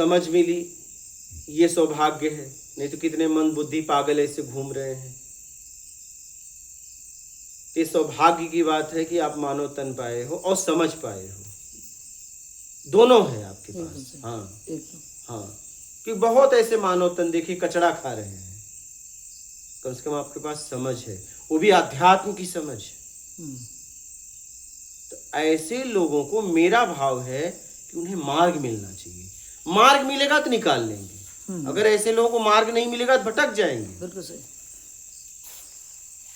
समझ मिली, ये सौभाग्य है। नहीं तो कितने मन बुद्धि पागल ऐसे घूम रहे हैं। ये सौभाग्य की बात है कि आप मानव तन पाए हो और समझ पाए हो, दोनों है आपके पास। हाँ हाँ, कि बहुत ऐसे मानव तन देखिए कचड़ा खा रहे हैं, कम से कम आपके पास समझ है, वो भी अध्यात्म की समझ। तो ऐसे लोगों को मेरा भाव है कि उन्हें मार्ग मिलना चाहिए। मार्ग मिलेगा तो निकाल लेंगे, अगर ऐसे लोगों को मार्ग नहीं मिलेगा तो भटक जाएंगे। बिल्कुल सही,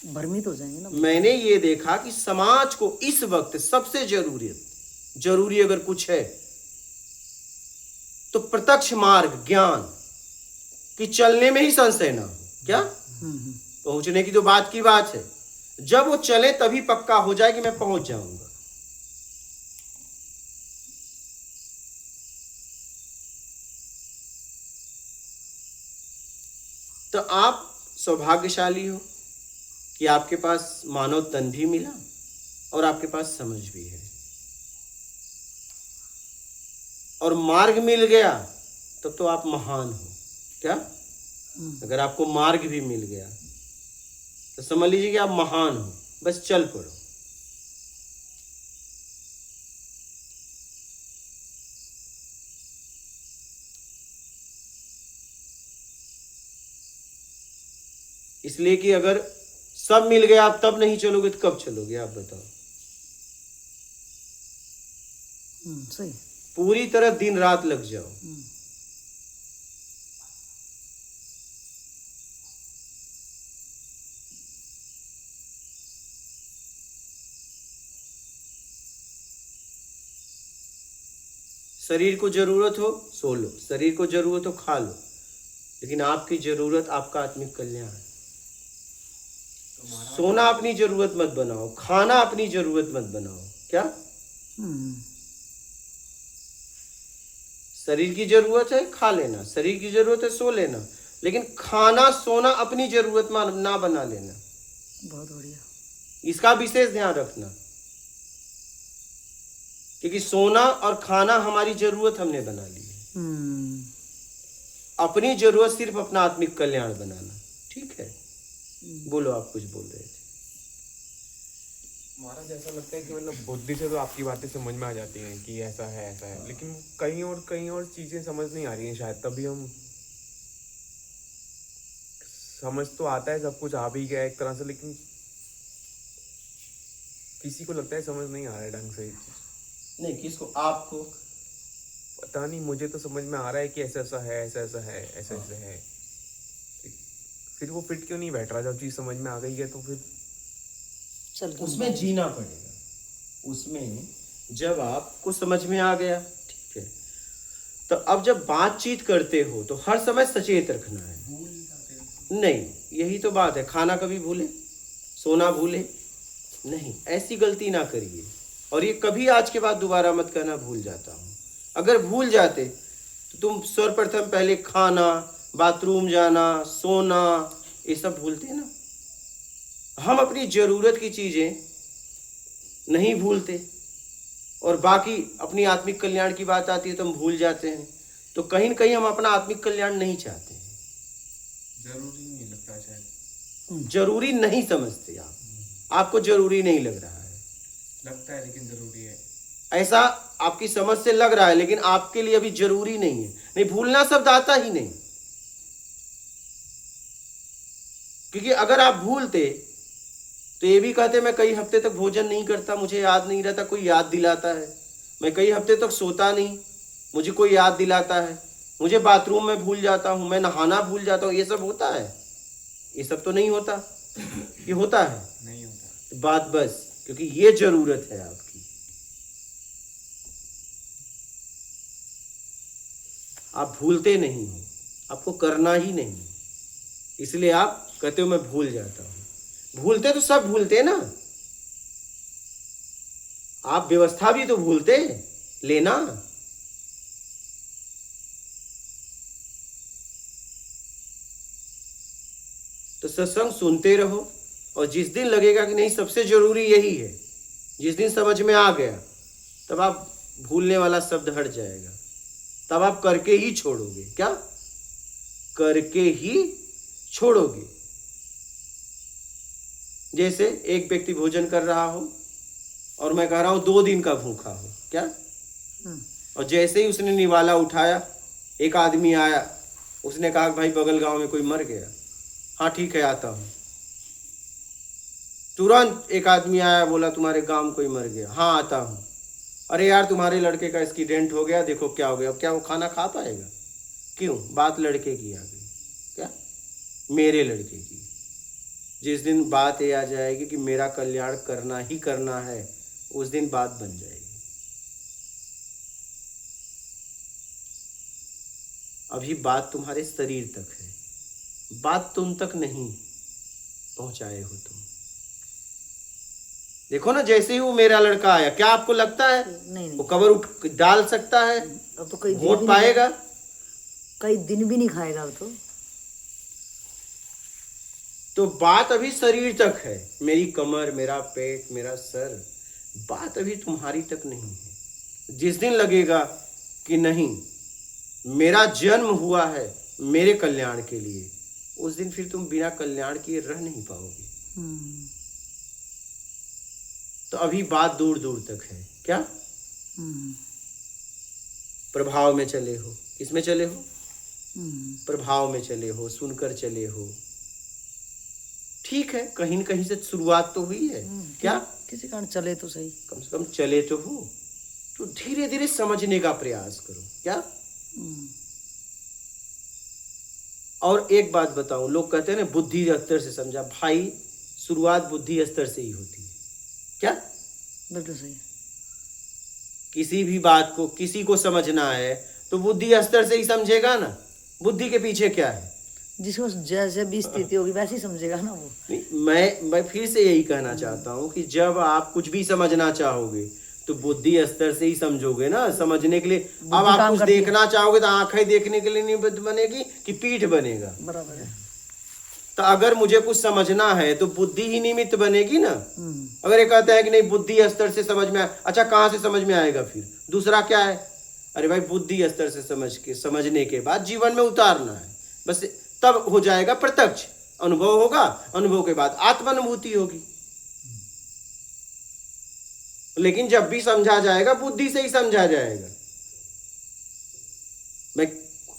भ्रमित हो जाएंगे ना। मैंने ये देखा कि समाज को इस वक्त सबसे जरूरी अगर कुछ है तो प्रत्यक्ष मार्ग, ज्ञान कि चलने में ही संशय ना हो। क्या पहुंचने की तो बात की बात है, जब वो चले तभी पक्का हो जाए कि मैं पहुंच जाऊंगा। तो आप सौभाग्यशाली हो कि आपके पास मानव तन भी मिला और आपके पास समझ भी है, और मार्ग मिल गया तब तो आप महान हो। क्या? अगर आपको मार्ग भी मिल गया तो समझ लीजिए कि आप महान हो, बस चल पड़ो। इसलिए कि अगर सब मिल गया आप तब नहीं चलोगे तो कब चलोगे आप बताओ? सही, पूरी तरह दिन रात लग जाओ। शरीर को जरूरत हो सो लो, शरीर को जरूरत हो खा लो, लेकिन आपकी जरूरत आपका आत्मिक कल्याण है। सोना अपनी जरूरत मत बनाओ, खाना अपनी जरूरत मत बनाओ। क्या? शरीर की जरूरत है खा लेना, शरीर की जरूरत है सो लेना, लेकिन खाना सोना अपनी जरूरत ना बना लेना। बहुत बढ़िया, इसका विशेष ध्यान रखना, क्योंकि सोना और खाना हमारी जरूरत हमने बना ली है। अपनी जरूरत सिर्फ अपना आत्मिक कल्याण बनाना। ठीक है, बोलो, आप कुछ बोल रहे थे। महाराज ऐसा लगता है कि मतलब बुद्धि से तो आपकी बातें समझ में आ जाती हैं कि ऐसा है, लेकिन कहीं और चीजें समझ नहीं आ रही हैं शायद, तभी हम समझ तो आता है, सब कुछ आ भी गया एक तरह से, लेकिन किसी को लगता है समझ नहीं आ रहा है ढंग से। नहीं, किसको? आपको? पता नहीं, मुझे तो समझ में आ रहा है कि ऐसा ऐसा है, ऐसा ऐसा है, ऐसा ऐसा है, फिर वो फिट क्यों नहीं बैठ रहा? जब चीज समझ में आ गई है तो फिर उसमें जीना पड़ेगा। उसमें जब आपको समझ में आ गया, ठीक है, तो अब जब बातचीत करते हो तो हर समय सचेत रखना है। नहीं, यही तो बात है, खाना कभी भूले, सोना भूले नहीं, ऐसी गलती ना करिए। और ये कभी आज के बाद दोबारा मत कहना भूल जाता हूं। अगर भूल जाते तो तुम सर्वप्रथम पहले खाना, बाथरूम जाना, सोना, ये सब भूलते ना। हम अपनी जरूरत की चीजें नहीं भूलते, और बाकी अपनी आत्मिक कल्याण की बात आती है तो हम भूल जाते हैं। तो कहीं न कहीं हम अपना आत्मिक कल्याण नहीं चाहते हैं। जरूरी नहीं लगता शायद, जरूरी नहीं समझते आप, आपको जरूरी नहीं लग रहा है, लगता है लेकिन जरूरी है। ऐसा आपकी समझ से लग रहा है, लेकिन आपके लिए अभी जरूरी नहीं है। नहीं, भूलना शब्द आता ही नहीं, क्योंकि अगर आप भूलते तो ये भी कहते मैं कई हफ्ते तक भोजन नहीं करता, मुझे याद नहीं रहता, कोई याद दिलाता है। मैं कई हफ्ते तक सोता नहीं, मुझे कोई याद दिलाता है। मुझे बाथरूम में भूल जाता हूं, मैं नहाना भूल जाता हूं। ये सब होता है? ये सब तो नहीं होता। ये होता है? नहीं होता। बात बस क्योंकि ये जरूरत है आपकी। आप भूलते नहीं हो, आपको करना ही नहीं, इसलिए आप कहते हो मैं भूल जाता हूं। भूलते तो सब भूलते ना, आप व्यवस्था भी तो भूलते लेना। तो सत्संग सुनते रहो, और जिस दिन लगेगा कि नहीं सबसे जरूरी यही है, जिस दिन समझ में आ गया, तब आप भूलने वाला शब्द हट जाएगा। तब आप करके ही छोड़ोगे। क्या? करके ही छोड़ोगे। जैसे एक व्यक्ति भोजन कर रहा हो और मैं कह रहा हूं 2 दिन का भूखा हो, क्या? और जैसे ही उसने निवाला उठाया, एक आदमी आया, उसने कहा भाई बगल गांव में कोई मर गया। हाँ ठीक है, आता हूं। तुरंत एक आदमी आया, बोला तुम्हारे गांव में कोई मर गया। हाँ आता हूं। अरे यार तुम्हारे लड़के का एक्सीडेंट हो गया, देखो क्या हो गया। अब क्या वो खाना खा पाएगा? क्यों? बात लड़के की आ गई। क्या? मेरे लड़के की। जिस दिन बात ये आ जाएगी कि मेरा कल्याण करना ही करना है, उस दिन बात बन जाएगी। अभी बात तुम्हारे शरीर तक है, बात तुम तक नहीं पहुंचाए हो तुम। देखो ना, जैसे ही वो मेरा लड़का आया, क्या आपको लगता है नहीं वो कबर उठ डाल सकता है? अब तो कई वोट पाएगा? कई दिन भी नहीं खाएगा अब तो बात अभी शरीर तक है, मेरी कमर, मेरा पेट, मेरा सर, बात अभी तुम्हारी तक नहीं है। जिस दिन लगेगा कि नहीं मेरा जन्म हुआ है मेरे कल्याण के लिए, उस दिन फिर तुम बिना कल्याण किए रह नहीं पाओगे। तो अभी बात दूर दूर तक है। क्या? प्रभाव में चले हो। किसमें चले हो? प्रभाव में चले हो, सुनकर चले हो। ठीक है, कहीं न कहीं से शुरुआत तो हुई है। क्या? किसी कारण चले तो सही, कम से कम चले तो हो। तो धीरे धीरे समझने का प्रयास करो। क्या? और एक बात बताऊं, लोग कहते हैं ना बुद्धि स्तर से समझा। भाई शुरुआत बुद्धि स्तर से ही होती है। क्या? बिल्कुल सही। किसी भी बात को किसी को समझना है तो बुद्धि स्तर से ही समझेगा ना। बुद्धि के पीछे क्या है? जिसको जैसे भी स्थिति होगी वैसे ही समझेगा ना वो। मैं फिर से यही कहना चाहता हूं कि जब आप कुछ भी समझना चाहोगे तो बुद्धि स्तर से ही समझोगे ना। समझने के लिए अब आप कुछ देखना चाहोगे तो आंखें देखने के लिए नहीं बनेगी कि पीठ बनेगा। बराबर है। तो अगर मुझे कुछ समझना है तो बुद्धि ही निमित्त बनेगी ना। अगर ये कहता है कि नहीं बुद्धि स्तर से समझ में अच्छा कहाँ से समझ में आएगा? फिर दूसरा क्या है? अरे भाई बुद्धि स्तर से समझने के बाद जीवन में उतारना है, बस तब हो जाएगा प्रत्यक्ष अनुभव होगा। अनुभव के बाद आत्मानुभूति होगी। लेकिन जब भी समझा जाएगा बुद्धि से ही समझा जाएगा।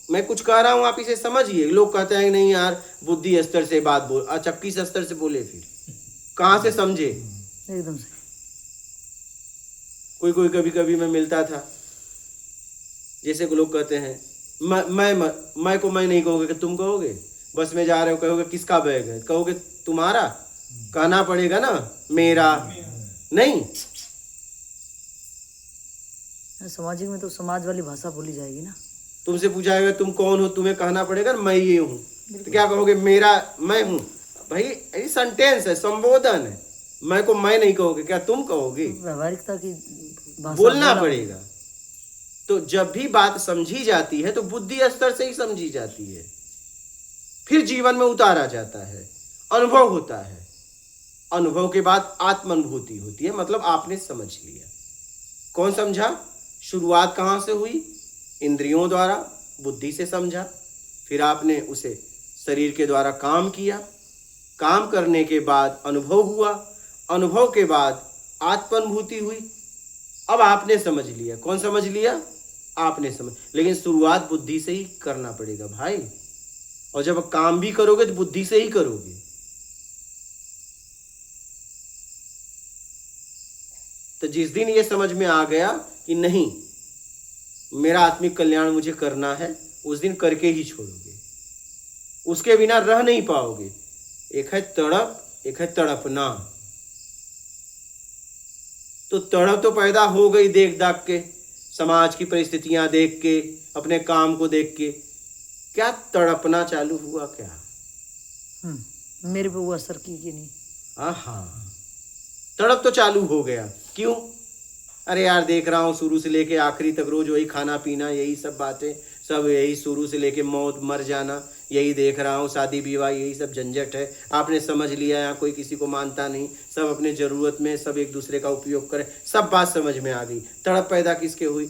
मैं कुछ कह रहा हूं, आप इसे समझिए। लोग कहते हैं नहीं यार बुद्धि स्तर से बात बोल। अच्छा किस स्तर से बोले? फिर कहां से समझे? एकदम से। कोई कभी कभी मैं मिलता था, जैसे लोग कहते हैं मैं को मैं नहीं कहोगे कि तुम कहोगे। बस में जा रहे हो कहोगे किसका बैग है? कहोगे तुम्हारा। कहना पड़ेगा ना मेरा नहीं। सामाजिक में तो समाज वाली भाषा बोली जाएगी ना। तुमसे पूछा जाएगा तुम कौन हो, तुम्हें कहना पड़ेगा मैं ये हूं। तो क्या कहोगे? मेरा मैं हूं। भाई ये सेंटेंस है, संबोधन है। मैं को मैं नहीं कहोगे, क्या तुम कहोगे? व्यवहारिकता की बोलना पड़ेगा। तो जब भी बात समझी जाती है तो बुद्धि स्तर से ही समझी जाती है, फिर जीवन में उतारा जाता है, अनुभव होता है। अनुभव के बाद आत्मानुभूति होती है, मतलब आपने समझ लिया। कौन समझा? शुरुआत कहां से हुई? इंद्रियों द्वारा, बुद्धि से समझा। फिर आपने उसे शरीर के द्वारा काम किया। काम करने के बाद अनुभव हुआ। अनुभव के बाद आत्मानुभूति हुई। अब आपने समझ लिया। कौन समझ लिया? आपने समझ। लेकिन शुरुआत बुद्धि से ही करना पड़ेगा भाई। और जब काम भी करोगे तो बुद्धि से ही करोगे। तो जिस दिन ये समझ में आ गया कि नहीं मेरा आत्मिक कल्याण मुझे करना है, उस दिन करके ही छोड़ोगे। उसके बिना रह नहीं पाओगे। एक है तड़प, एक है तड़पना। तो तड़प तो पैदा हो गई देख दाख के, समाज की परिस्थितियां देख के, अपने काम को देख के। क्या तड़पना चालू हुआ? क्या मेरे पे वो असर की कि नहीं? हाँ, तड़प तो चालू हो गया। क्यों? अरे यार देख रहा हूँ शुरू से लेके आखिरी तक रोज वही खाना पीना, यही सब बातें, सब यही शुरू से लेके मौत मर जाना, यही देख रहा हूँ। शादी विवाह यही सब झंझट है। आपने समझ लिया, यहाँ कोई किसी को मानता नहीं, सब अपने जरूरत में सब एक दूसरे का उपयोग करे। सब बात समझ में आ गई। तड़प पैदा किसके हुई?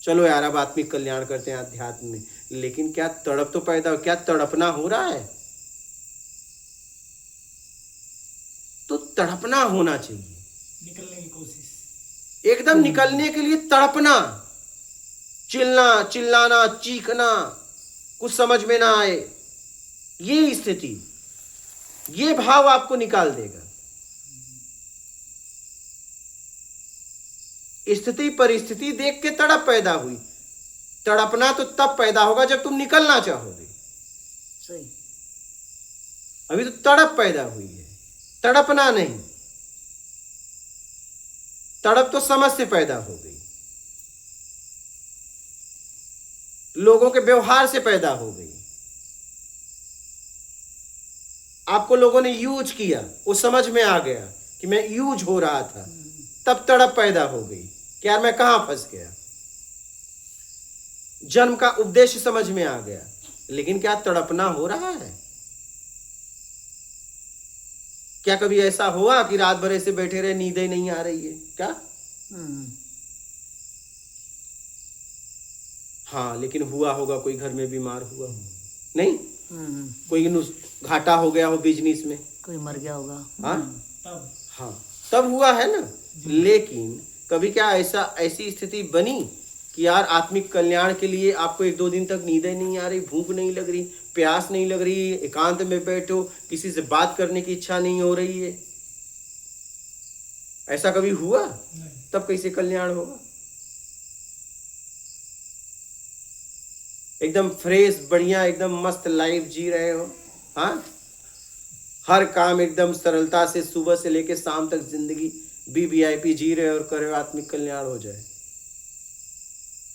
चलो यार अब आत्मिक कल्याण करते हैं अध्यात्म में, लेकिन क्या तड़प तो पैदा, क्या तड़पना हो रहा है? तो तड़पना होना चाहिए, निकलने की कोशिश, एकदम निकलने के लिए तड़पना, चिल्लाना, चीखना, कुछ समझ में ना आए, ये स्थिति, ये भाव आपको निकाल देगा। स्थिति परिस्थिति देख के तड़प पैदा हुई, तड़पना तो तब पैदा होगा जब तुम निकलना चाहोगे। सही। अभी तो तड़प पैदा हुई है, तड़पना नहीं। तड़प तो समझ से पैदा हो गई, लोगों के व्यवहार से पैदा हो गई। आपको लोगों ने यूज किया, वो समझ में आ गया कि मैं यूज हो रहा था, तब तड़प पैदा हो गई कि यार मैं कहां फंस गया। जन्म का उद्देश्य समझ में आ गया, लेकिन क्या तड़पना हो रहा है? क्या कभी ऐसा हुआ कि रात भर ऐसे बैठे रहे, नींद ही नहीं आ रही है क्या? हाँ, लेकिन हुआ होगा कोई घर में बीमार हुआ हो, नहीं? कोई घाटा हो गया हो बिजनेस में, कोई मर गया होगा। हाँ तब हाँ, तब हुआ है ना। लेकिन कभी क्या ऐसी स्थिति बनी कि यार आत्मिक कल्याण के लिए आपको 1-2 दिन तक नींद ही नहीं आ रही, भूख नहीं लग रही, प्यास नहीं लग रही, एकांत में बैठो, किसी से बात करने की इच्छा नहीं हो रही है? ऐसा कभी हुआ? नहीं, तब कैसे कल्याण होगा? एकदम फ्रेश, बढ़िया, एकदम मस्त लाइफ जी रहे हो, हाँ, हर काम एकदम सरलता से सुबह से लेकर शाम तक जिंदगी वीवीआईपी जी रहे हो और कर रहे हो आत्मिक कल्याण हो जाए,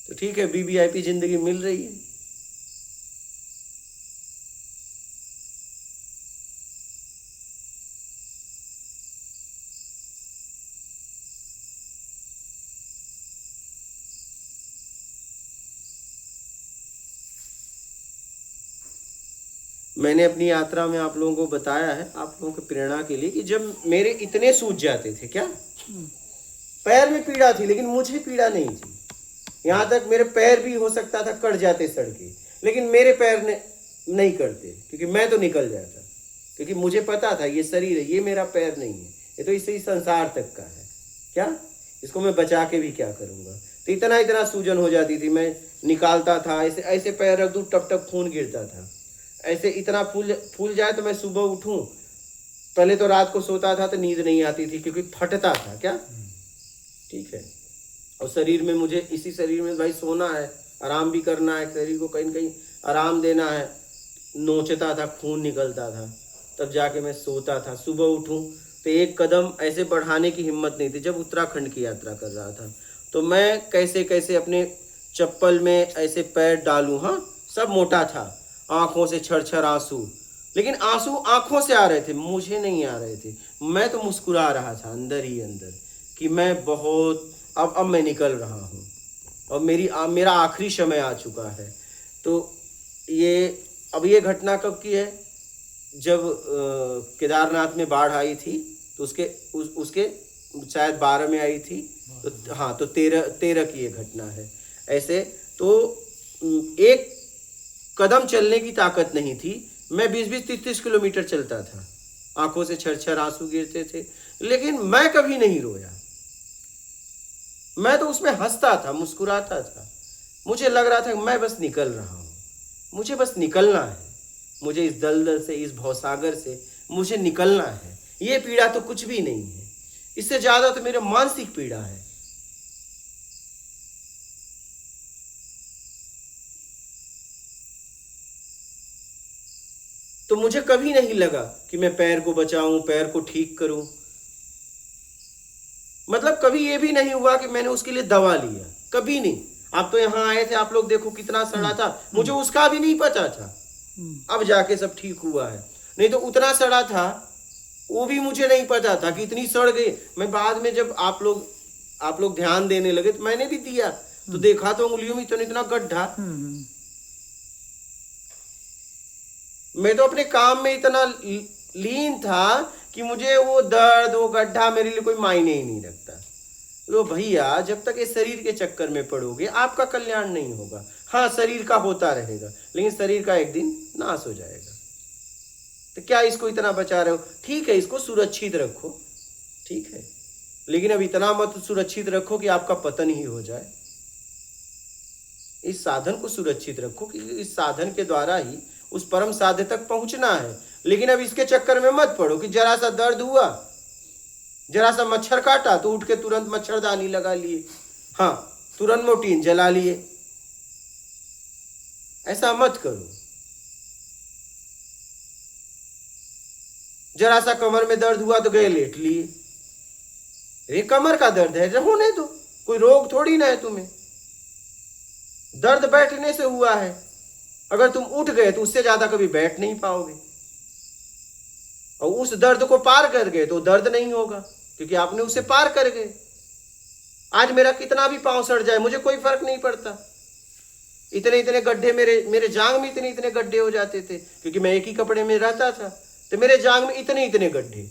तो ठीक है, वीवीआईपी जिंदगी मिल रही है। मैंने अपनी यात्रा में आप लोगों को बताया है, आप लोगों की प्रेरणा के लिए, कि जब मेरे इतने सूज जाते थे, क्या पैर में पीड़ा थी, लेकिन मुझे पीड़ा नहीं थी। यहाँ तक मेरे पैर भी हो सकता था कट जाते सड़के, लेकिन मेरे पैर ने नहीं करते, क्योंकि मैं तो निकल जाता, क्योंकि मुझे पता था ये शरीर है, ये मेरा पैर नहीं है, ये तो इससे संसार तक का है, क्या इसको मैं बचा के भी क्या करूँगा। तो इतना सूजन हो जाती थी, मैं निकालता था, ऐसे ऐसे पैर रख दूँ, टप टप खून गिरता था, ऐसे इतना फूल जाए तो मैं सुबह उठूं, पहले तो रात को सोता था तो नींद नहीं आती थी, क्योंकि फटता था, क्या ठीक है। और शरीर में मुझे, इसी शरीर में भाई सोना है, आराम भी करना है, शरीर को कहीं न कहीं आराम देना है, नोचता था, खून निकलता था, तब जाके मैं सोता था। सुबह उठूं तो एक कदम ऐसे बढ़ाने की हिम्मत नहीं थी। जब उत्तराखंड की यात्रा कर रहा था तो मैं कैसे कैसे अपने चप्पल में ऐसे पैर डालूं, हाँ, सब मोटा था, आंखों से छरछर आंसू, लेकिन आंसू आंखों से आ रहे थे, मुझे नहीं आ रहे थे। मैं तो मुस्कुरा रहा था अंदर ही अंदर कि मैं बहुत, अब मैं निकल रहा हूँ और मेरा आखिरी समय आ चुका है। तो ये घटना कब की है? जब केदारनाथ में बाढ़ आई थी, तो उसके शायद 12 में आई थी, तो हाँ, तो 13 की ये घटना है। ऐसे तो एक कदम चलने की ताकत नहीं थी, मैं 20-20, 30-30 किलोमीटर चलता था, आंखों से छरछर आंसू गिरते थे, लेकिन मैं कभी नहीं रोया। मैं तो उसमें हंसता था, मुस्कुराता था। मुझे लग रहा था मैं बस निकल रहा हूँ, मुझे बस निकलना है, मुझे इस दलदल से, इस भवसागर से मुझे निकलना है। ये पीड़ा तो कुछ भी नहीं है, इससे ज्यादा तो मेरा मानसिक पीड़ा है। तो मुझे कभी नहीं लगा कि मैं पैर को बचाऊं, पैर को ठीक करूं। मतलब कभी ये भी नहीं हुआ कि मैंने उसके लिए दवा लिया, कभी नहीं। आप तो यहाँ आए थे, आप लोग देखो कितना सड़ा था, मुझे उसका भी नहीं पता था, अब जाके सब ठीक हुआ है। नहीं तो उतना सड़ा था, वो भी मुझे नहीं पता था कि इतनी सड़ गई। मैं बाद में जब आप लोग ध्यान देने लगे तो मैंने भी दिया, तो देखा तो उंगलियों में इतना गड्ढा। मैं तो अपने काम में इतना लीन था कि मुझे वो दर्द, वो गड्ढा मेरे लिए कोई मायने ही नहीं रखता। लो भैया, जब तक इस शरीर के चक्कर में पड़ोगे आपका कल्याण नहीं होगा। हाँ, शरीर का होता रहेगा, लेकिन शरीर का एक दिन नाश हो जाएगा। तो क्या इसको इतना बचा रहे हो? ठीक है, इसको सुरक्षित रखो, ठीक है, लेकिन अब इतना मत सुरक्षित रखो कि आपका पतन ही हो जाए। इस साधन को सुरक्षित रखो कि इस साधन के द्वारा ही उस परम साध्य तक पहुंचना है। लेकिन अब इसके चक्कर में मत पड़ो कि जरा सा दर्द हुआ, जरा सा मच्छर काटा तो उठ के तुरंत मच्छरदानी लगा लिए, हाँ, तुरंत मोटीन जला लिए। ऐसा मत करो। जरा सा कमर में दर्द हुआ तो गए लेट लिए। ये कमर का दर्द है, होने दो, कोई रोग थोड़ी ना है तुम्हें। दर्द बैठने से हुआ है, अगर तुम उठ गए तो उससे ज्यादा कभी बैठ नहीं पाओगे, और उस दर्द को पार कर गए तो दर्द नहीं होगा, क्योंकि आपने उसे पार कर गए। आज मेरा कितना भी पांव सड़ जाए मुझे कोई फर्क नहीं पड़ता। इतने इतने गड्ढे मेरे जांग में इतने इतने गड्ढे हो जाते थे, क्योंकि मैं एक ही कपड़े में रहता था, तो मेरे जांग में इतने इतने गड्ढे।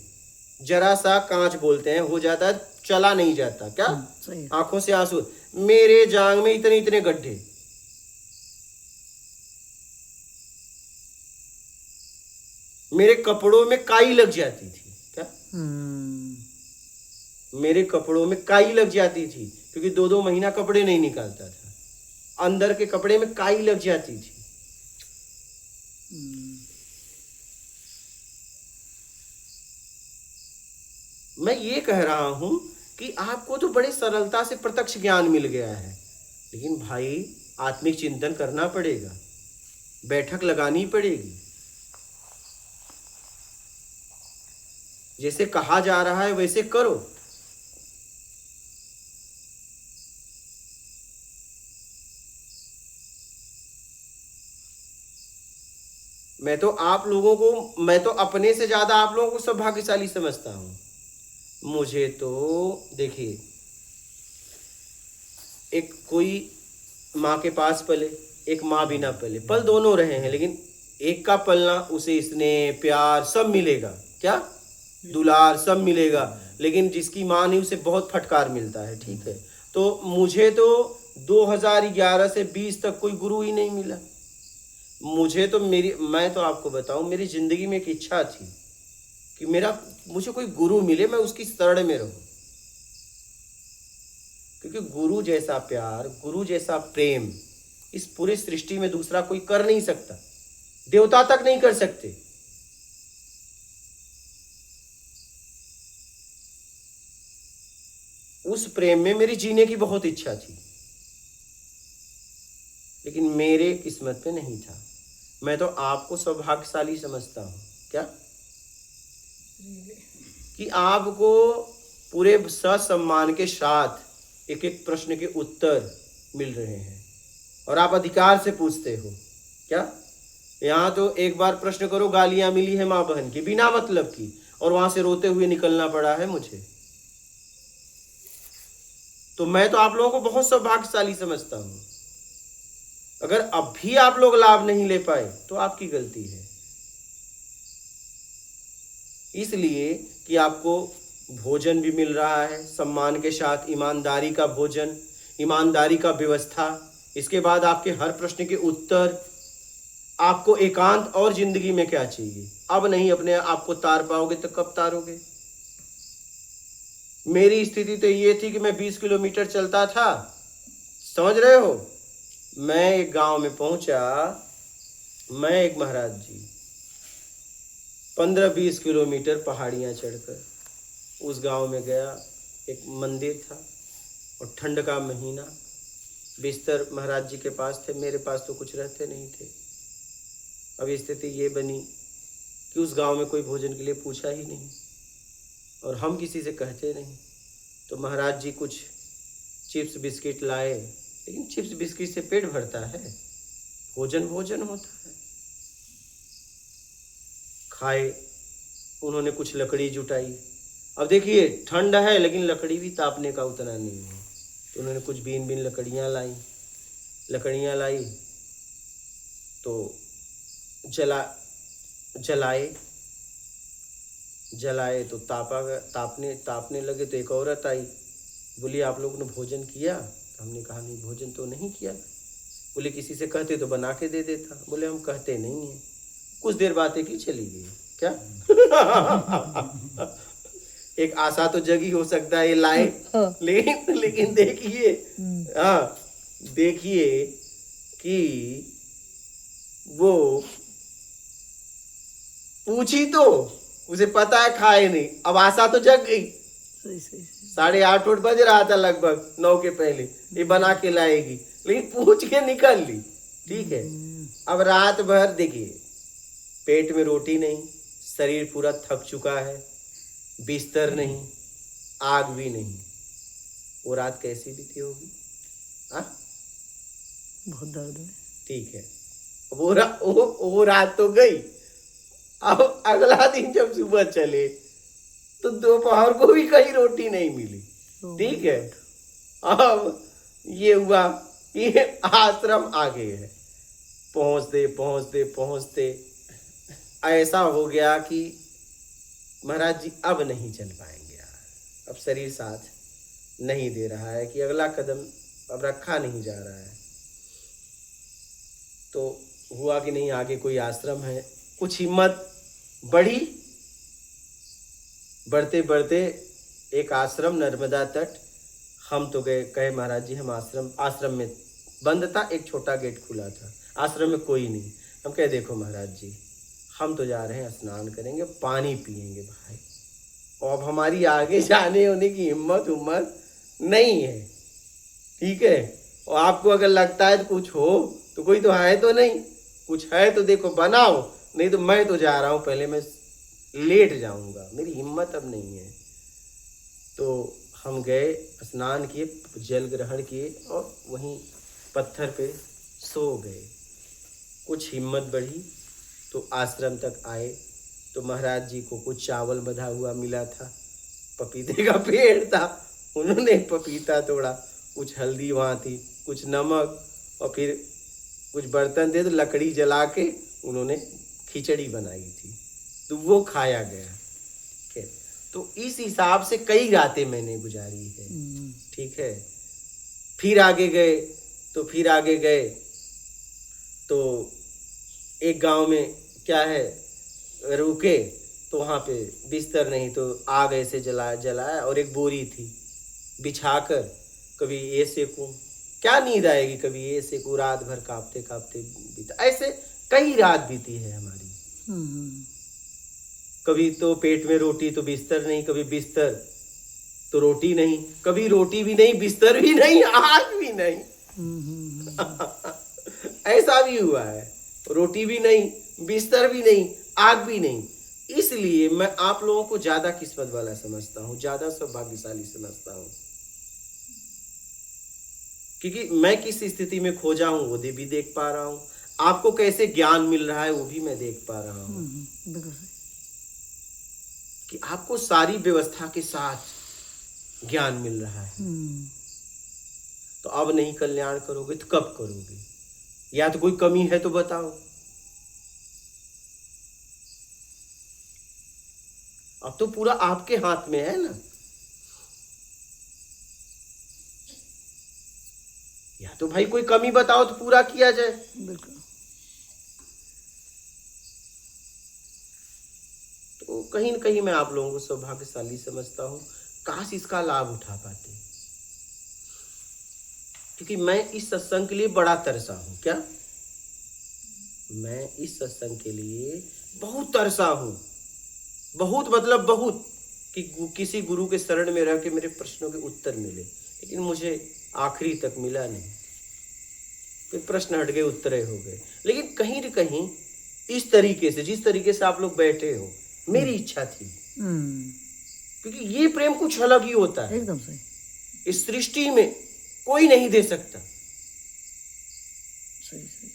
जरा सा कांच बोलते हैं हो जाता है, चला नहीं जाता, क्या आंखों से आंसू। मेरे जांग में इतने इतने गड्ढे। मेरे कपड़ों में काई लग जाती थी, क्या मेरे कपड़ों में काई लग जाती थी, क्योंकि 2-2 महीना कपड़े नहीं निकालता था, अंदर के कपड़े में काई लग जाती थी। मैं ये कह रहा हूं कि आपको तो बड़े सरलता से प्रत्यक्ष ज्ञान मिल गया है, लेकिन भाई आत्मिक चिंतन करना पड़ेगा, बैठक लगानी पड़ेगी। जैसे कहा जा रहा है वैसे करो। मैं तो अपने से ज्यादा आप लोगों को सौभाग्यशाली समझता हूं। मुझे तो देखिए, एक कोई माँ के पास पले, एक माँ बिना पले, पल दोनों रहे हैं, लेकिन एक का पलना उसे स्नेह प्यार सब मिलेगा, क्या दुलार सब मिलेगा, लेकिन जिसकी माँ नहीं उसे बहुत फटकार मिलता है, ठीक है। तो मुझे तो 2011 से 20 तक कोई गुरु ही नहीं मिला। मैं तो आपको बताऊं, मेरी जिंदगी में एक इच्छा थी कि मुझे कोई गुरु मिले, मैं उसकी शरण में रहूं, क्योंकि गुरु जैसा प्यार, गुरु जैसा प्रेम इस पूरे सृष्टि में दूसरा कोई कर नहीं सकता, देवता तक नहीं कर सकते। उस प्रेम में मेरी जीने की बहुत इच्छा थी, लेकिन मेरे किस्मत पे नहीं था। मैं तो आपको सौभाग्यशाली समझता हूं, क्या कि आपको पूरे ससम्मान के साथ एक एक प्रश्न के उत्तर मिल रहे हैं, और आप अधिकार से पूछते हो, क्या यहाँ तो एक बार प्रश्न करो, गालियां मिली है माँ बहन की बिना मतलब की, और वहां से रोते हुए निकलना पड़ा है मुझे। तो मैं तो आप लोगों को बहुत सौभाग्यशाली समझता हूं। अगर अब भी आप लोग लाभ नहीं ले पाए तो आपकी गलती है, इसलिए कि आपको भोजन भी मिल रहा है सम्मान के साथ, ईमानदारी का भोजन, ईमानदारी का व्यवस्था, इसके बाद आपके हर प्रश्न के उत्तर। आपको एकांत और जिंदगी में क्या चाहिए? अब नहीं अपने आप को तार पाओगे तो कब तारोगे? मेरी स्थिति तो ये थी कि मैं 20 किलोमीटर चलता था, समझ रहे हो। मैं एक गांव में पहुंचा, मैं एक महाराज जी 15-20 किलोमीटर पहाड़ियां चढ़कर उस गांव में गया। एक मंदिर था और ठंड का महीना, बिस्तर महाराज जी के पास थे, मेरे पास तो कुछ रहते नहीं थे। अब स्थिति ये बनी कि उस गांव में कोई भोजन के लिए पूछा ही नहीं, और हम किसी से कहते नहीं। तो महाराज जी कुछ चिप्स बिस्किट लाए, लेकिन चिप्स बिस्किट से पेट भरता है, भोजन भोजन होता है। खाए, उन्होंने कुछ लकड़ी जुटाई। अब देखिए ठंड है, लेकिन लकड़ी भी तापने का उतना नहीं है, तो उन्होंने कुछ बीन बीन लकड़ियाँ लाई तो जलाए तो तापने लगे। तो एक औरत आई, बोली आप लोगों ने भोजन किया? तो हमने कहा नहीं, भोजन तो नहीं किया। बोले किसी से कहते तो बना के दे देता। बोले हम कहते नहीं हैं। कुछ देर बातें की, चली गई। क्या एक आशा तो जगी, हो सकता है ये लाए, लेकिन देखिए, हाँ देखिए कि वो पूछी तो उसे पता है खाए नहीं, अब आशा तो जग गई। सही सही सही। 8:30 बज रहा था, लगभग 9 के पहले ये बना के लाएगी, लेकिन पूछ के निकल ली। ठीक है, अब रात भर देखिए, पेट में रोटी नहीं, शरीर पूरा थक चुका है, बिस्तर नहीं, आग भी नहीं। वो रात कैसी बीती होगी? बहुत दर्द है। ठीक है, वो रात तो गई। अब अगला दिन जब सुबह चले तो दोपहर को भी कहीं रोटी नहीं मिली। ठीक है, अब ये हुआ, ये आश्रम आगे है। पहुंचते पहुंचते पहुंचते ऐसा हो गया कि महाराज जी अब नहीं चल पाएंगे यार, अब शरीर साथ नहीं दे रहा है कि अगला कदम अब रखा नहीं जा रहा है। तो हुआ कि नहीं, आगे कोई आश्रम है। कुछ हिम्मत बढ़ी, बढ़ते बढ़ते एक आश्रम नर्मदा तट, हम तो गए, कहे महाराज जी हम आश्रम में बंद था, एक छोटा गेट खुला था, आश्रम में कोई नहीं। हम कहे देखो महाराज जी, हम तो जा रहे हैं, स्नान करेंगे, पानी पिएंगे भाई, और अब हमारी आगे जाने होने की हिम्मत नहीं है। ठीक है, और आपको अगर लगता है तो कुछ हो तो कोई तो है तो नहीं, कुछ है तो देखो बनाओ, नहीं तो मैं तो जा रहा हूँ, पहले मैं लेट जाऊंगा, मेरी हिम्मत अब नहीं है। तो हम गए, स्नान किए, जल ग्रहण किए और वहीं पत्थर पे सो गए। कुछ हिम्मत बढ़ी तो आश्रम तक आए तो महाराज जी को कुछ चावल बंधा हुआ मिला था, पपीते का पेड़ था, उन्होंने एक पपीता तोड़ा, कुछ हल्दी वहाँ थी, कुछ नमक, और फिर कुछ बर्तन दे तो लकड़ी जला के उन्होंने खिचड़ी बनाई थी, तो वो खाया गया। ठीक है, तो इस हिसाब से कई रातें मैंने गुजारी है। ठीक है, फिर आगे गए तो एक गांव में क्या है, रुके तो वहाँ पे बिस्तर नहीं, तो आग ऐसे जलाया और एक बोरी थी, बिछाकर कभी ये सेकूं, क्या नींद आएगी, कभी ये सेकूं, रात भर कांपते कांपते बीता। ऐसे कई रात बीती है हमारी। कभी तो पेट में रोटी तो बिस्तर नहीं, कभी बिस्तर तो रोटी नहीं, कभी रोटी भी नहीं, बिस्तर भी नहीं, आग भी नहीं। ऐसा भी हुआ है, रोटी भी नहीं, बिस्तर भी नहीं, आग भी नहीं। इसलिए मैं आप लोगों को ज्यादा किस्मत वाला समझता हूँ, ज्यादा सौभाग्यशाली समझता हूँ, क्योंकि मैं किस स्थिति में खोजा हूँ वो भी देख पा रहा हूँ, आपको कैसे ज्ञान मिल रहा है वो भी मैं देख पा रहा हूँ, कि आपको सारी व्यवस्था के साथ ज्ञान मिल रहा है। तो अब नहीं कल्याण करोगे तो कब करोगे? या तो कोई कमी है तो बताओ। अब तो पूरा आपके हाथ में है ना, या तो भाई कोई कमी बताओ तो पूरा किया जाए। बिल्कुल। तो कहीं न कहीं मैं आप लोगों को सौभाग्यशाली समझता हूं, काश इसका लाभ उठा पाते, क्योंकि मैं इस सत्संग के लिए बड़ा तरसा हूं। क्या मैं इस सत्संग के लिए बहुत तरसा हूं, बहुत मतलब बहुत, कि किसी गुरु के शरण में रह के मेरे प्रश्नों के उत्तर मिले, लेकिन मुझे आखिरी तक मिला नहीं। फिर प्रश्न हट गए, उत्तर हो गए। लेकिन कहीं न कहीं इस तरीके से, जिस तरीके से आप लोग बैठे हो, मेरी इच्छा थी, क्योंकि ये प्रेम कुछ अलग ही होता है, एकदम सही। इस सृष्टि में कोई नहीं दे सकता। सही सही।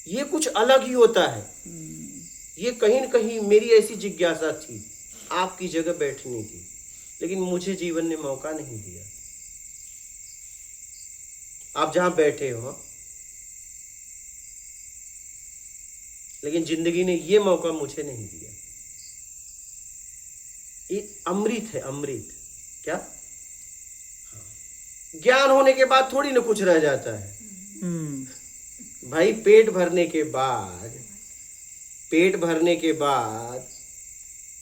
ये कुछ अलग ही होता है। ये कहीं न कहीं मेरी ऐसी जिज्ञासा थी, आपकी जगह बैठनी थी, लेकिन मुझे जीवन ने मौका नहीं दिया। आप जहां बैठे हो, लेकिन जिंदगी ने ये मौका मुझे नहीं दिया। ये अमृत है, अमृत। क्या ज्ञान होने के बाद थोड़ी ना कुछ रह जाता है भाई। पेट भरने के बाद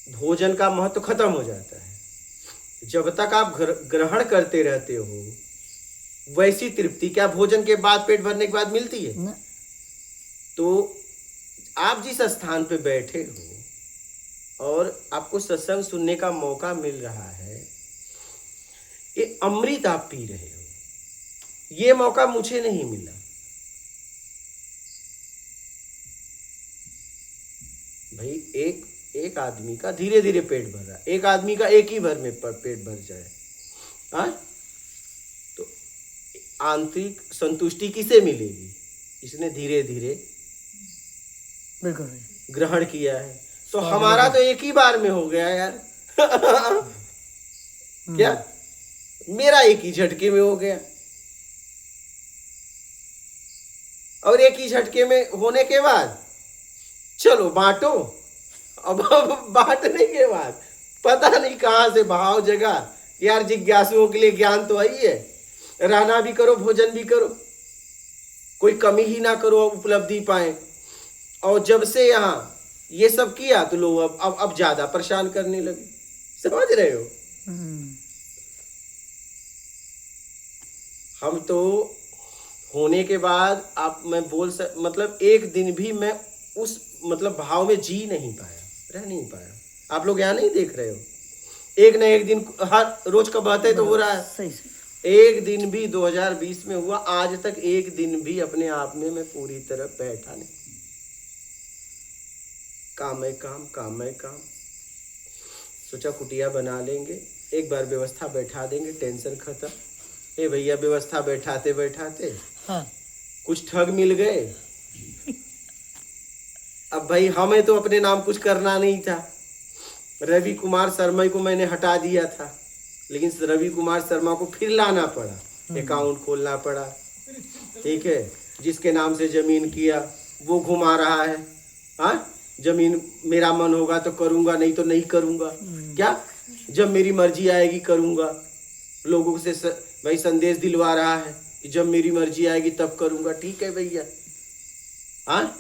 भोजन का महत्व खत्म हो जाता है। जब तक आप ग्रहण करते रहते हो वैसी तृप्ति क्या भोजन के बाद, पेट भरने के बाद मिलती है न। तो आप जिस स्थान पे बैठे हो और आपको सत्संग सुनने का मौका मिल रहा है, ये अमृत आप पी रहे हो। ये मौका मुझे नहीं मिला। भाई एक आदमी का धीरे धीरे पेट भर रहा है, एक आदमी का एक ही भर में पेट भर जाए, हाँ, तो आंतरिक संतुष्टि किसे मिलेगी? इसने धीरे धीरे बिल्कुल ग्रहण किया है। तो हमारा तो एक ही बार में हो गया यार। क्या मेरा एक ही झटके में हो गया, और एक ही झटके में होने के बाद चलो बांटो। अब बांटने के बाद पता नहीं कहां से भाव जगा यार। जिज्ञासुओं के लिए ज्ञान तो आई है, रहना भी करो, भोजन भी करो, कोई कमी ही ना करो, उपलब्धि पाए। और जब से यहाँ ये सब किया तो लोग अब ज्यादा परेशान करने लगे। समझ रहे हो? हम तो होने के बाद आप मैं मतलब एक दिन भी मैं उस मतलब भाव में जी नहीं पाया, रह नहीं पाया। आप लोग यहाँ नहीं देख रहे हो, एक न एक दिन हर रोज का बात है तो हो रहा है। सही। एक दिन भी 2020 में हुआ, आज तक एक दिन भी अपने आप में मैं पूरी तरह बैठा नहीं। काम है काम। सोचा कुटिया बना लेंगे, एक बार व्यवस्था बैठा देंगे, टेंशन खत्म। ए भैया व्यवस्था बैठाते हाँ। कुछ ठग मिल गए। अब भाई हमें तो अपने नाम कुछ करना नहीं था। रवि कुमार शर्मा को मैंने हटा दिया था, लेकिन रवि कुमार शर्मा को फिर लाना पड़ा, अकाउंट खोलना पड़ा। ठीक है, जिसके नाम से जमीन किया वो घुमा रहा है। हाँ, जमीन मेरा मन होगा तो करूंगा, नहीं तो नहीं करूंगा। क्या जब मेरी मर्जी आएगी करूंगा। लोगों से भाई संदेश दिलवा रहा है कि जब मेरी मर्जी आएगी तब करूंगा। ठीक है भैया, हाँ,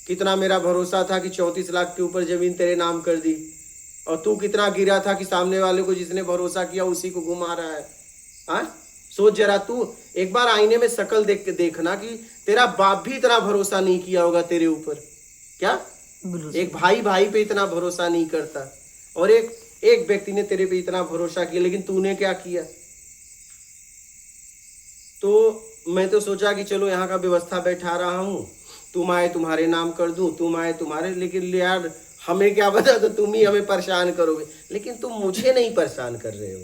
कितना मेरा भरोसा था कि 34 लाख के ऊपर जमीन तेरे नाम कर दी, और तू कितना गिरा था कि सामने वाले को जिसने भरोसा किया उसी को घुमा रहा है। हाँ, सोच जरा, तू एक बार आईने में शक्ल देख के देखना कि तेरा बाप भी इतना भरोसा नहीं किया होगा तेरे ऊपर। क्या एक भाई पे इतना भरोसा नहीं करता, और एक व्यक्ति ने तेरे पे इतना भरोसा किया, लेकिन तूने क्या किया? तो मैं तो सोचा कि चलो यहाँ का व्यवस्था बैठा रहा हूँ, तुम आए तुम्हारे नाम कर दूं, तुम आए तुम्हारे, लेकिन यार हमें क्या पता, तो तुम ही हमें परेशान करोगे। लेकिन तुम मुझे नहीं परेशान कर रहे हो।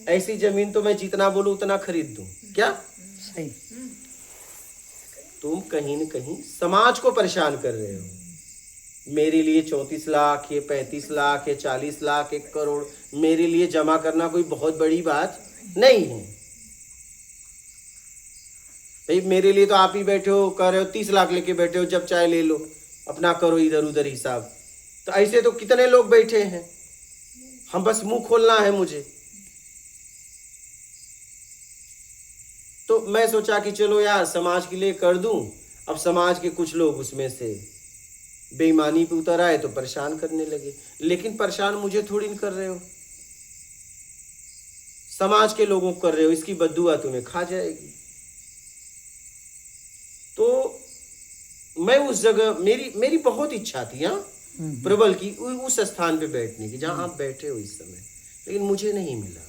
ऐसी जमीन तो मैं जितना बोलूं उतना खरीद दूं। क्या सही? तुम कहीं न कहीं समाज को परेशान कर रहे हो। मेरे लिए 34 लाख, ये 35 लाख, ये 40 लाख, 1 करोड़ मेरे लिए जमा करना कोई बहुत बड़ी बात नहीं है भाई। मेरे लिए तो आप ही बैठे हो, कर रहे हो 30 लाख लेके बैठे हो, जब चाहे ले लो, अपना करो इधर उधर हिसाब। तो ऐसे तो कितने लोग बैठे हैं, हम बस मुंह खोलना है मुझे। तो मैं सोचा कि चलो यार समाज के लिए कर दूं। अब समाज के कुछ लोग उसमें से बेईमानी पे उतर आए तो परेशान करने लगे, लेकिन परेशान मुझे थोड़ी न कर रहे हो, समाज के लोगों को कर रहे हो। इसकी बद्दुआ तुम्हें खा जाएगी। तो मैं उस जगह मेरी बहुत इच्छा थी, हाँ, प्रबल की, उस स्थान पे बैठने की जहां आप बैठे हो इस समय, लेकिन मुझे नहीं मिला।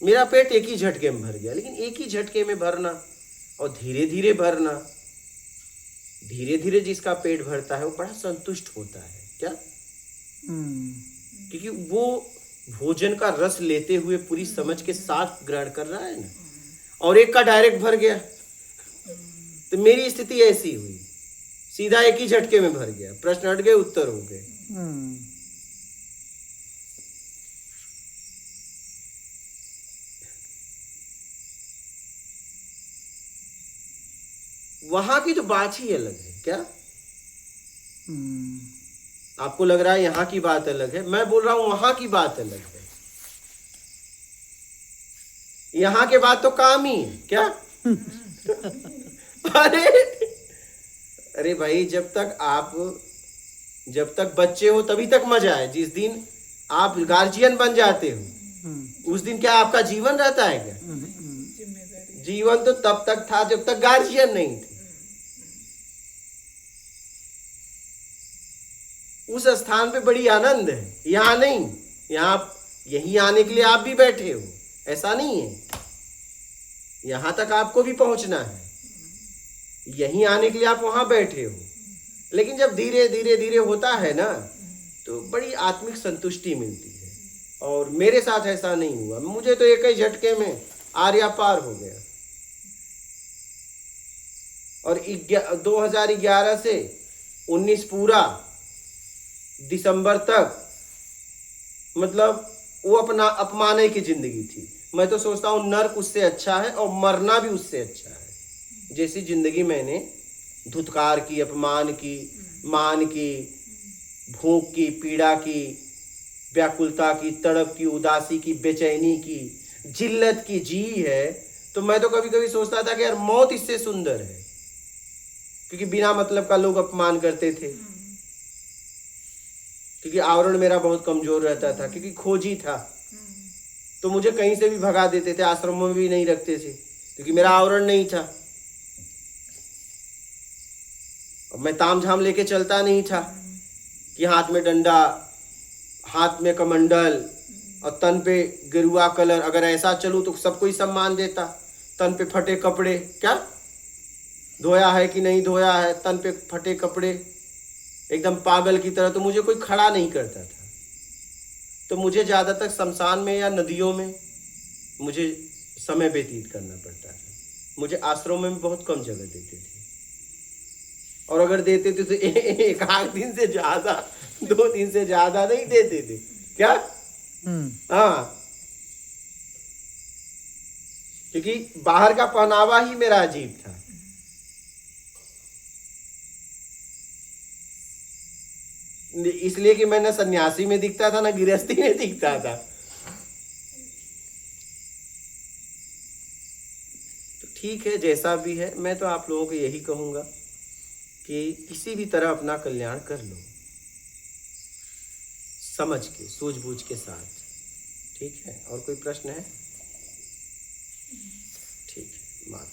मेरा पेट एक ही झटके में भर गया, लेकिन एक ही झटके में भरना और धीरे धीरे भरना, धीरे धीरे जिसका पेट भरता है वो बड़ा संतुष्ट होता है। क्या? क्योंकि वो भोजन का रस लेते हुए पूरी समझ के साथ ग्रहण कर रहा है ना, और एक का डायरेक्ट भर गया। तो मेरी स्थिति ऐसी हुई, सीधा एक ही झटके में भर गया, प्रश्न हट गए, उत्तर हो गए। वहां की तो बात ही अलग है। क्या आपको लग रहा है यहाँ की बात अलग है? मैं बोल रहा हूं वहां की बात अलग है। यहाँ के बाद तो काम ही है क्या? अरे अरे भाई, जब तक बच्चे हो तभी तक मजा है। जिस दिन आप गार्जियन बन जाते हो उस दिन क्या आपका जीवन रहता है क्या? जीवन तो तब तक था जब तक गार्जियन नहीं थे। उस स्थान पे बड़ी आनंद है, यहाँ नहीं। यहाँ यही आने के लिए आप भी बैठे हो, ऐसा नहीं है। यहां तक आपको भी पहुंचना है, यहीं आने के लिए आप वहां बैठे हो। लेकिन जब धीरे धीरे धीरे होता है ना, तो बड़ी आत्मिक संतुष्टि मिलती है। और मेरे साथ ऐसा नहीं हुआ, मुझे तो एक ही झटके में आर्या पार हो गया। और 2011 से 19 पूरा दिसंबर तक, मतलब वो अपना अपमाने की जिंदगी थी। मैं तो सोचता हूँ नर्क उससे अच्छा है और मरना भी उससे अच्छा है। जैसी जिंदगी मैंने धुतकार की, अपमान की, मान की, भूख की, पीड़ा की, व्याकुलता की, तड़प की, उदासी की, बेचैनी की, जिल्लत की जी है, तो मैं तो कभी कभी सोचता था कि यार मौत इससे सुंदर है। क्योंकि बिना मतलब का लोग अपमान करते थे, क्योंकि आवरण मेरा बहुत कमजोर रहता था, क्योंकि खोजी था, तो मुझे कहीं से भी भगा देते थे, आश्रमों में भी नहीं रखते थे, क्योंकि मेरा आवरण नहीं था। अब मैं ताम झाम लेके चलता नहीं था कि हाथ में डंडा, हाथ में कमंडल और तन पे गेरुआ कलर। अगर ऐसा चलूं तो सबको ही सम्मान देता। तन पे फटे कपड़े, क्या धोया है कि नहीं धोया है, तन पे फटे कपड़े, एकदम पागल की तरह, तो मुझे कोई खड़ा नहीं करता था। तो मुझे ज़्यादातर शमशान में या नदियों में मुझे समय व्यतीत करना पड़ता था। मुझे आश्रम में बहुत कम जगह देते थे, और अगर देते थे तो एक आध दिन से ज़्यादा, 2 दिन से ज़्यादा नहीं देते थे। क्या? हाँ, क्योंकि बाहर का पहनावा ही मेरा अजीब था। इसलिए कि मैं ना सन्यासी में दिखता था ना गृहस्थी में दिखता था। तो ठीक है, जैसा भी है, मैं तो आप लोगों को यही कहूंगा कि किसी भी तरह अपना कल्याण कर लो, समझ के, सूझबूझ के साथ। ठीक है, और कोई प्रश्न है? ठीक है, मात